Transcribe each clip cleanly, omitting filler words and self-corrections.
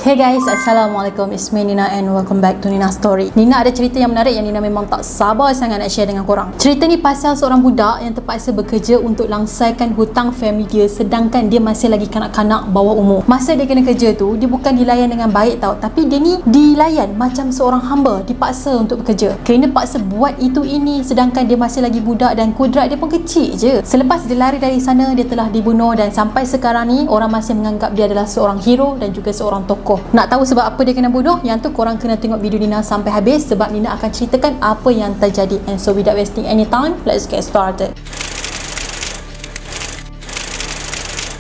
Hey guys, Assalamualaikum. It's me Nina and welcome back to Nina Story. Nina ada cerita yang menarik yang Nina memang tak sabar sangat nak share dengan korang. Cerita ni pasal seorang budak yang terpaksa bekerja untuk langsaikan hutang family dia sedangkan dia masih lagi kanak-kanak bawah umur. Masa dia kena kerja tu, dia bukan dilayan dengan baik tau, tapi dia ni dilayan macam seorang hamba, dipaksa untuk bekerja. Kena paksa buat itu ini sedangkan dia masih lagi budak dan kudrat dia pun kecil je. Selepas dia lari dari sana, dia telah dibunuh dan sampai sekarang ni orang masih menganggap dia adalah seorang hero dan juga seorang tokoh. Nak tahu sebab apa dia kena bunuh? Yang tu korang kena tengok video Nina sampai habis sebab Nina akan ceritakan apa yang terjadi. And so without wasting any time, let's get started.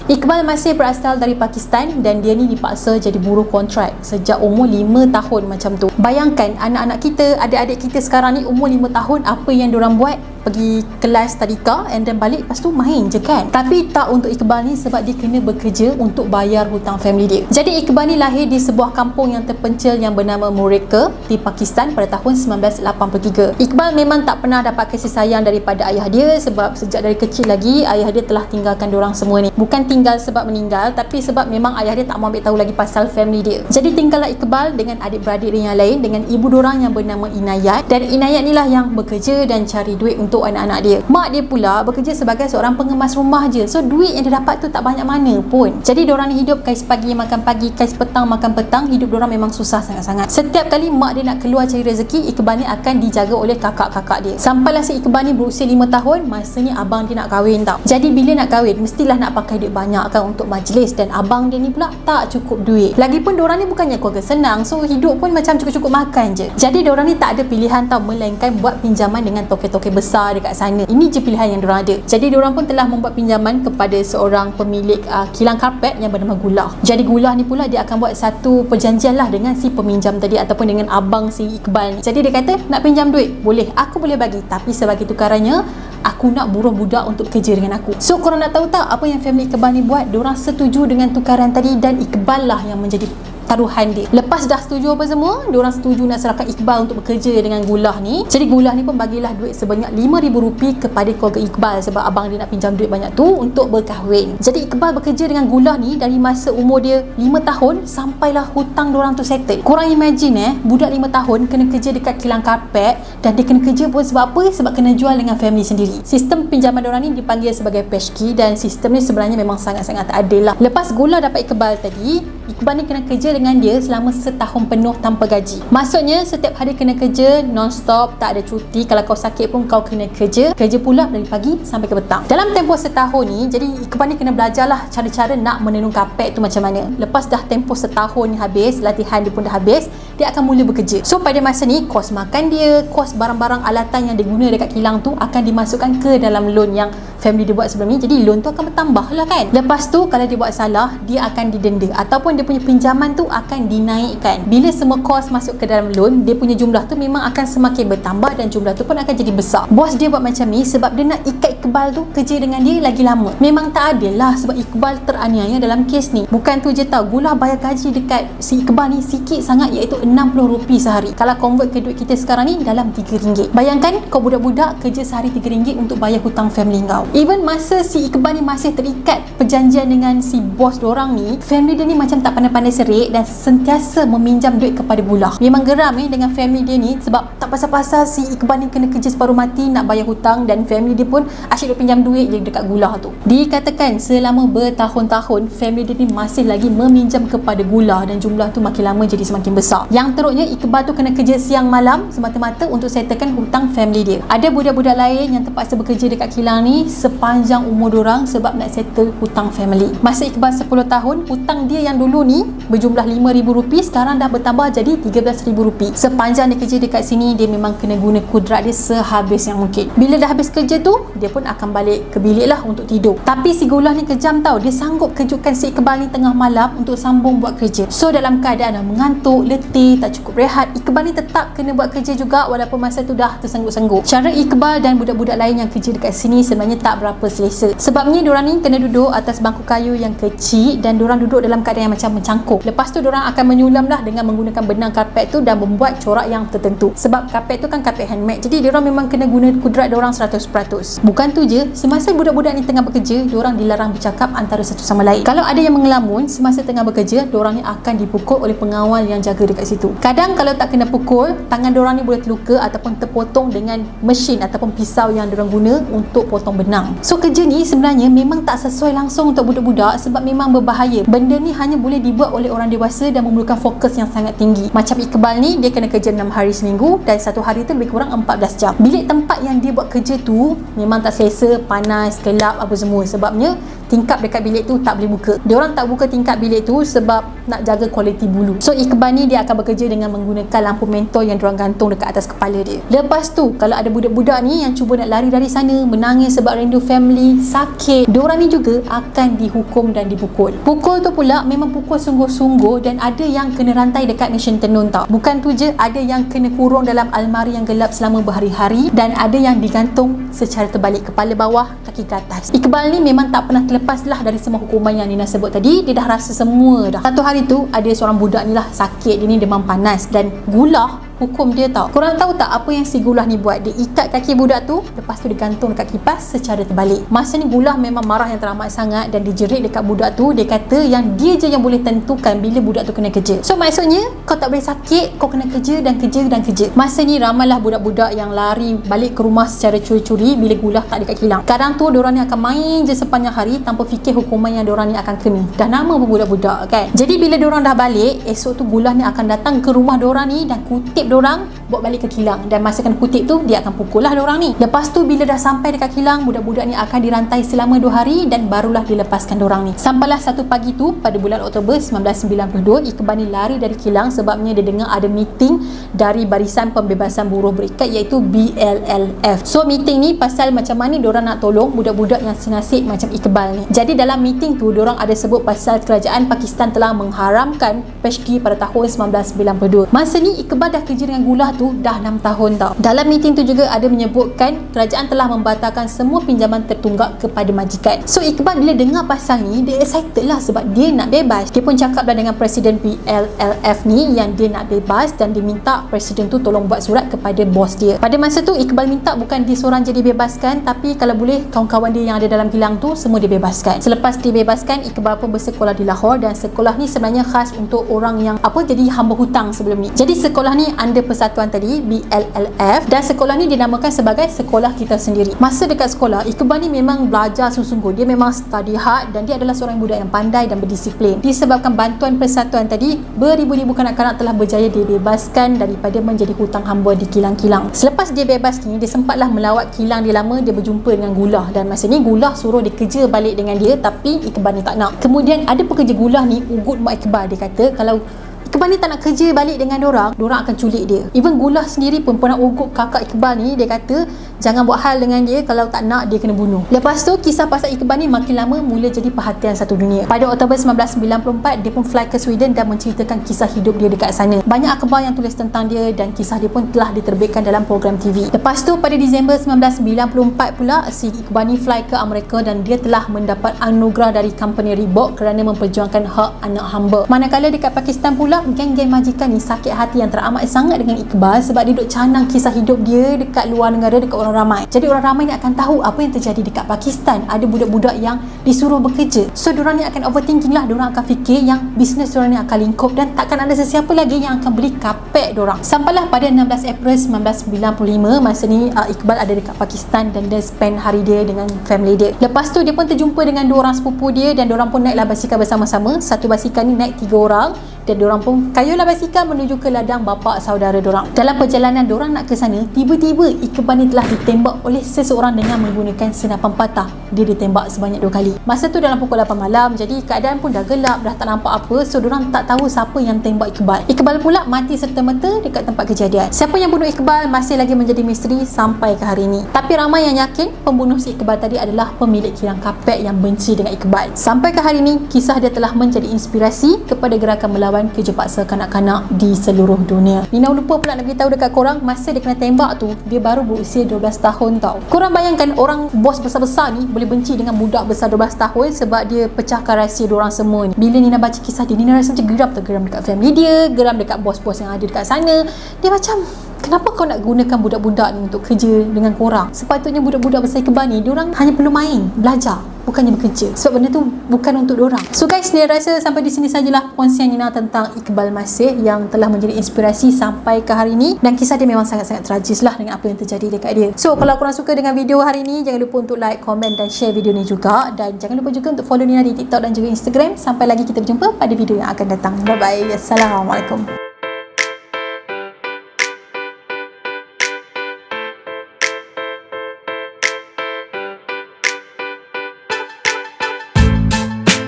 Iqbal masih berasal dari Pakistan dan dia ni dipaksa jadi buruh kontrak sejak umur 5 tahun macam tu. Bayangkan anak-anak kita, adik-adik kita sekarang ni umur 5 tahun, apa yang diorang buat? Pergi kelas tadika and then balik lepas tu main je kan. Tapi tak untuk Iqbal ni sebab dia kena bekerja untuk bayar hutang family dia. Jadi Iqbal ni lahir di sebuah kampung yang terpencil yang bernama Mureka di Pakistan pada tahun 1983. Iqbal memang tak pernah dapat kasih sayang daripada ayah dia sebab sejak dari kecil lagi ayah dia telah tinggalkan diorang semua ni. Bukan tinggal sebab meninggal tapi sebab memang ayah dia tak mau ambil tahu lagi pasal family dia. Jadi tinggallah Iqbal dengan adik-beradik dia yang lain dengan ibu diorang yang bernama Inayat, dan Inayat ni lah yang bekerja dan cari duit untuk anak-anak dia. Mak dia pula bekerja sebagai seorang pengemas rumah je. So duit yang dia dapat tu tak banyak mana pun. Jadi diorang ni hidup kais pagi makan pagi, kais petang makan petang. Hidup diorang memang susah sangat-sangat. Setiap kali mak dia nak keluar cari rezeki, Iqbal ni akan dijaga oleh kakak-kakak dia. Sampailah si Iqbal ni berusia 5 tahun, masa ni abang dia nak kahwin tau. Jadi bila nak kahwin mestilah nak pakai duit banyak kan untuk majlis, dan abang dia ni pula tak cukup duit. Lagipun diorang ni bukannya keluarga senang, so hidup pun macam cukup-cukup makan je. Jadi diorang ni tak ada pilihan tau melainkan buat pinjaman dengan toke-toke besar dekat sana. Ini je pilihan yang diorang ada. Jadi diorang pun telah membuat pinjaman kepada seorang pemilik kilang karpet yang bernama Gulah. Jadi Gulah ni pula dia akan buat satu perjanjian lah dengan si peminjam tadi ataupun dengan abang si Iqbal ni. Jadi dia kata nak pinjam duit, boleh, aku boleh bagi, tapi sebagai tukarannya aku nak buruh budak untuk kerja dengan aku. So korang nak tahu tak apa yang family Iqbal ni buat? Diorang setuju dengan tukaran tadi dan Iqbal lah yang menjadi taruhan dia. Lepas dah setuju apa semua, diorang setuju nak serahkan Iqbal untuk bekerja dengan Gulah ni. Jadi Gulah ni pun bagilah duit sebanyak RM5,000 kepada keluarga Iqbal sebab abang dia nak pinjam duit banyak tu untuk berkahwin. Jadi Iqbal bekerja dengan Gulah ni dari masa umur dia 5 tahun sampailah hutang diorang tu settle. Korang imagine budak 5 tahun kena kerja dekat kilang karpet, dan dia kena kerja pun sebab apa? Sebab kena jual dengan family sendiri. Sistem pinjaman diorang ni dipanggil sebagai peshki dan sistem ni sebenarnya memang sangat-sangat tak adil lah. Lepas Gulah dapat Iqbal tadi, Iqbal ni kena kerja dengan dia selama setahun penuh tanpa gaji. Maksudnya setiap hari kena kerja non-stop, tak ada cuti. Kalau kau sakit pun kau kena kerja pula dari pagi sampai ke petang. Dalam tempoh setahun ni, jadi Iqbal ni kena belajarlah cara-cara nak menenun karpet tu macam mana. Lepas dah tempoh setahun ni habis, latihan dia pun dah habis, dia akan mula bekerja. So pada masa ni, kos makan dia, kos barang-barang alatan yang diguna dekat kilang tu akan dimasukkan ke dalam loan yang family dia buat sebelum ni. Jadi loan tu akan bertambah lah kan. Lepas tu kalau dia buat salah, dia akan didenda ataupun dia punya pinjaman tu akan dinaikkan. Bila semua kos masuk ke dalam loan, dia punya jumlah tu memang akan semakin bertambah dan jumlah tu pun akan jadi besar. Bos dia buat macam ni sebab dia nak ikat Iqbal tu kerja dengan dia lagi lama. Memang tak adil lah sebab Iqbal teraniaya dalam kes ni. Bukan tu je tau, Gulah bayar gaji dekat si Iqbal ni sikit sangat, iaitu RM60 sehari. Kalau convert ke duit kita sekarang ni dalam RM3. Bayangkan kau budak-budak kerja sehari RM3 untuk bayar hutang family kau. Even masa si Iqbal ni masih terikat perjanjian dengan si bos diorang ni, family dia ni macam tak pandai-pandai serik dan sentiasa meminjam duit kepada Gulah. Memang geram dengan family dia ni sebab tak pasal-pasal si Iqbal ni kena kerja separuh mati nak bayar hutang dan family dia pun asyik duk pinjam duit je dekat Gulah tu. Dikatakan selama bertahun-tahun family dia ni masih lagi meminjam kepada Gulah dan jumlah tu makin lama jadi semakin besar. Yang teruknya Iqbal tu kena kerja siang malam semata-mata untuk settlekan hutang family dia. Ada budak-budak lain yang terpaksa bekerja dekat kilang ni sepanjang umur diorang sebab nak settle hutang family. Masa Iqbal 10 tahun, hutang dia yang dulu ni berjumlah RM5,000 sekarang dah bertambah jadi RM13,000. Sepanjang dia kerja dekat sini, dia memang kena guna kudrat dia sehabis yang mungkin. Bila dah habis kerja tu, dia pun akan balik ke bilik lah untuk tidur. Tapi si Gulah ni kejam tau, dia sanggup kejutkan si Iqbal ni tengah malam untuk sambung buat kerja. So dalam keadaan dah mengantuk, letih, tak cukup rehat, Iqbal ni tetap kena buat kerja juga walaupun masa tu dah tersengguk-sengguk. Cara Iqbal dan budak-budak lain yang kerja dekat sini sebenarnya tak berapa selesa. Sebabnya diorang ni kena duduk atas bangku kayu yang kecil dan diorang duduk dalam keadaan yang macam mencangkuk. Lepas tu diorang akan menyulam lah dengan menggunakan benang karpet tu dan membuat corak yang tertentu. Sebab karpet tu kan karpet handmade, jadi diorang memang kena guna kudrat diorang 100%. Bukan tu je, semasa budak-budak ni tengah bekerja, diorang dilarang bercakap antara satu sama lain. Kalau ada yang mengelamun semasa tengah bekerja, diorang ni akan dipukul oleh pengawal yang jaga dekat situ. Kadang kalau tak kena pukul, tangan diorang ni boleh terluka ataupun terpotong dengan mesin ataupun pisau yang diorang guna untuk potong benang. So kerja ni sebenarnya memang tak sesuai langsung untuk budak-budak sebab memang berbahaya. Benda ni hanya boleh dibuat oleh orang dewasa dan memerlukan fokus yang sangat tinggi. Macam Iqbal ni, dia kena kerja 6 hari seminggu dan satu hari tu lebih kurang 14 jam. Bilik tempat yang dia buat kerja tu memang tak selesa, panas, gelap apa semua. Sebabnya tingkap dekat bilik tu tak boleh buka. Diorang tak buka tingkap bilik tu sebab nak jaga kualiti bulu. So Iqbal ni dia akan bekerja dengan menggunakan lampu mentol yang diorang gantung dekat atas kepala dia. Lepas tu kalau ada budak-budak ni yang cuba nak lari dari sana, menangis sebab rindu family, sakit, diorang ni juga akan dihukum dan dipukul. Pukul tu pula memang pukul sungguh-sungguh dan ada yang kena rantai dekat mesin tenun tau. Bukan tu je, ada yang kena kurung dalam almari yang gelap selama berhari-hari dan ada yang digantung secara terbalik, kepala bawah, kaki ke atas. Iqbal ni memang tak pernah terlepas lah dari semua hukuman yang Nina sebut tadi. Dia dah rasa semua dah. Satu hari tu ada seorang budak ni lah sakit, dia ni demam panas dan Gullah hukum dia tau. Korang tahu tak apa yang si Gullah ni buat? Dia ikat kaki budak tu, lepas tu dia gantung dekat kipas secara terbalik. Masa ni Gullah memang marah yang teramat sangat dan dijerit dekat budak tu. Dia kata yang dia je yang boleh tentukan bila budak tu kena kerja. So maksudnya kau tak boleh sakit, kau kena kerja dan kerja dan kerja. Masa ni ramailah budak-budak yang lari balik ke rumah secara curi-curi bila Gullah tak ada kat kilang. Kadang tu diorang ni akan main je sepanjang hari tanpa fikir hukuman yang diorang ni akan kena. Dah nama pun budak-budak kan. Jadi bila diorang dah balik, esok tu Gullah ni akan datang ke rumah diorang ni dan kutip diorang bawa balik ke kilang. Dan masa kena kutip tu, dia akan pukul lah diorang ni. Lepas tu bila dah sampai dekat kilang, budak-budak ni akan dirantai selama 2 hari dan barulah dilepaskan diorang ni. Sampailah satu pagi tu pada bulan Oktober 1992, Iqbal ni lari dari kilang sebabnya dia dengar ada meeting dari Barisan Pembebasan Buruh Berikat iaitu BLLF. So meeting ni pasal macam mana diorang nak tolong budak-budak yang senasib macam Iqbal ni. Jadi dalam meeting tu diorang ada sebut pasal kerajaan Pakistan telah mengharamkan peshgi pada tahun 1992. Masa ni Iqbal dah kerja dengan Gullah tu dah 6 tahun tau. Dalam meeting tu juga ada menyebutkan kerajaan telah membatalkan semua pinjaman tertunggak kepada majikan. So Iqbal bila dengar pasal ni, dia excited lah sebab dia nak bebas. Dia pun cakap lah dengan Presiden BLLF ni yang dia nak bebas dan dia minta Presiden tu tolong buat surat kepada bos dia. Pada masa tu Iqbal minta bukan dia seorang je dibebaskan, tapi kalau boleh kawan-kawan dia yang ada dalam kilang tu semua dibebaskan. Selepas dibebaskan, Iqbal pun bersekolah di Lahore dan sekolah ni sebenarnya khas untuk orang yang jadi hamba hutang sebelum ni. Jadi sekolah ni under persatuan tadi BLLF dan sekolah ni dinamakan sebagai sekolah kita sendiri. Masa dekat sekolah, Iqbal ni memang belajar sungguh-sungguh. Dia memang study hard dan dia adalah seorang budak yang pandai dan berdisiplin. Disebabkan bantuan persatuan tadi, beribu-ribu kanak-kanak telah berjaya dibebaskan daripada menjadi hutang hamba di kilang-kilang. Selepas dia bebas ni, dia sempatlah melawat kilang dia lama. Dia berjumpa dengan Gullah dan masa ni Gullah suruh dia kerja balik dengan dia, tapi Iqbal ni tak nak. Kemudian ada pekerja Gullah ni ugut mak Iqbal. Dia kata kalau Iqbal ni tak nak kerja balik dengan diorang akan culik dia. Even Gullah sendiri pun pernah ugut kakak Iqbal ni. Dia kata jangan buat hal dengan dia, kalau tak nak dia kena bunuh. Lepas tu kisah pasal Iqbal ni makin lama mula jadi perhatian satu dunia. Pada Oktober 1994 dia pun fly ke Sweden dan menceritakan kisah hidup dia dekat sana. Banyak akhbar yang tulis tentang dia dan kisah dia pun telah diterbitkan dalam program TV. Lepas tu pada Disember 1994 pula si Iqbal ni fly ke Amerika dan dia telah mendapat anugerah dari company Reebok kerana memperjuangkan hak anak hamba. Manakala dekat Pakistan pula, geng-geng majikan ni sakit hati yang teramat sangat dengan Iqbal sebab dia duk canang kisah hidup dia dekat luar negara, dekat orang ramai. Jadi orang ramai ni akan tahu apa yang terjadi dekat Pakistan. Ada budak-budak yang disuruh bekerja. So diorang ni akan overthinking lah. Diorang akan fikir yang bisnes diorang ni akan lingkup dan takkan ada sesiapa lagi yang akan beli kapek diorang. Sampailah pada 16 April 1995, masa ni Iqbal ada dekat Pakistan dan dia spend hari dia dengan family dia. Lepas tu dia pun terjumpa dengan 2 orang sepupu dia dan diorang pun naiklah basikal bersama-sama. Satu basikal ni naik 3 orang dan diorang pun kayulah basikal menuju ke ladang bapa saudara diorang. Dalam perjalanan diorang nak ke sana, tiba-tiba Iqbal ni telah ditembak oleh seseorang dengan menggunakan senapan patah. Dia ditembak sebanyak 2 kali. Masa tu dalam pukul 8 malam, jadi keadaan pun dah gelap, dah tak nampak apa. So diorang tak tahu siapa yang tembak Iqbal. Iqbal pula mati serta-merta dekat tempat kejadian. Siapa yang bunuh Iqbal masih lagi menjadi misteri sampai ke hari ini. Tapi ramai yang yakin pembunuh si Iqbal tadi adalah pemilik kilang kapek yang benci dengan Iqbal. Sampai ke hari ini, kisah dia telah menjadi inspirasi kepada gerakan melawan melawan kerja paksa kanak-kanak di seluruh dunia. Nina lupa pula nak beritahu dekat korang, masa dia kena tembak tu, dia baru berusia 12 tahun tau. Korang bayangkan orang bos besar-besar ni boleh benci dengan budak besar 12 tahun sebab dia pecahkan rahsia diorang semua ni. Bila Nina baca kisah dia, Nina rasa macam geram tu. Geram dekat family dia, geram dekat bos-bos yang ada dekat sana. Dia macam, kenapa kau nak gunakan budak-budak ni untuk kerja dengan korang? Sepatutnya budak-budak besar kebal ni, diorang hanya perlu main, belajar, bukannya bekerja. Sebab benda tu bukan untuk diorang. So guys, Nina rasa sampai di sini sajalah perkongsian Nina tentang Iqbal Masih yang telah menjadi inspirasi sampai ke hari ini. Dan kisah dia memang sangat-sangat tragis lah dengan apa yang terjadi dekat dia. So kalau korang suka dengan video hari ini, jangan lupa untuk like, komen dan share video ni juga. Dan jangan lupa juga untuk follow Nina di TikTok dan juga Instagram. Sampai lagi kita berjumpa pada video yang akan datang. Bye bye. Assalamualaikum.